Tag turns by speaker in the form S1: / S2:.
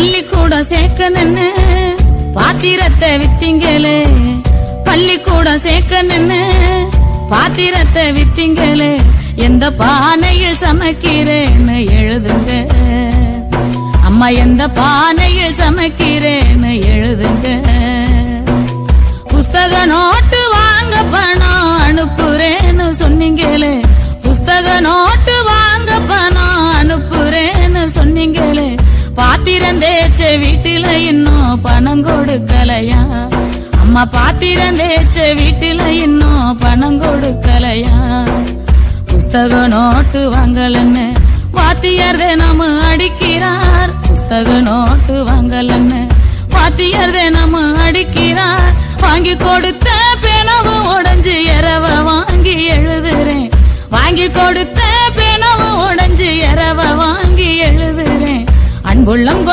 S1: பள்ளிக்கூடம் சேர்க்கணுன்னு பாத்திரத்தை வித்தீங்களே, பள்ளிக்கூடம் சேர்க்கணுன்னு பாத்திரத்தை வித்தீங்களே, எந்த பானையில் சமைக்கிறேன்னு எழுதுங்க அம்மா, எந்த பானையில் சமைக்கிறேன்னு எழுதுங்க. புஸ்தக நோட்டு வாங்க பணம் அனுப்புறேன்னு சொன்னீங்களே, புஸ்தக நோட்டு வாங்க பணம் அனுப்புறேன்னு சொன்னீங்களே, பாத்திரம் தேய்ச்ச வீட்டில இன்னும் பணம் கொடுக்கலையா அம்மா, பாத்திரம் தேய்ச்ச வீட்டில இன்னும் பணம் கொடுக்கலையா. புஸ்தக நோட்டு வாங்கலன்னு வாத்தியார் தினமு அடிக்கிறார், புஸ்தக நோட்டு வாங்கலன்னு வாத்தியார் தினமு அடிக்கிறார். வாங்கி கொடுத்த பேனவு உடைஞ்சு இரவ வாங்கி எழுதுறேன், வாங்கி கொடுத்த பேனவு உடைஞ்சு இரவ வாங்கி எழுதுறேன். அன்புள்ளம்